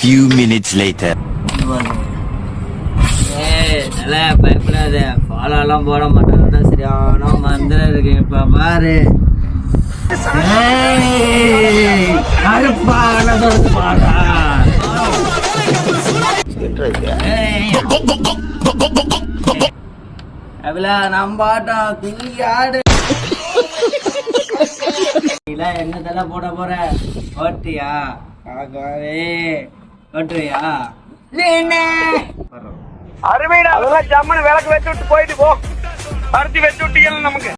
Few minutes later. பயப்படாத, follow எல்லாம் போட மாட்டாங்க. சரியான மந்திரம் இருக்கு. இப்ப பாரு, நம்பாட்டா ஆடு என்னதெல்ல போட போற? ஓட்டியா? ஓட்டுறியா? அருமையா அதெல்லாம் ஜம்மனு விளக்கு வச்சு விட்டு போயிட்டு போ. பருத்தி வச்சு விட்டீங்க நமக்கு.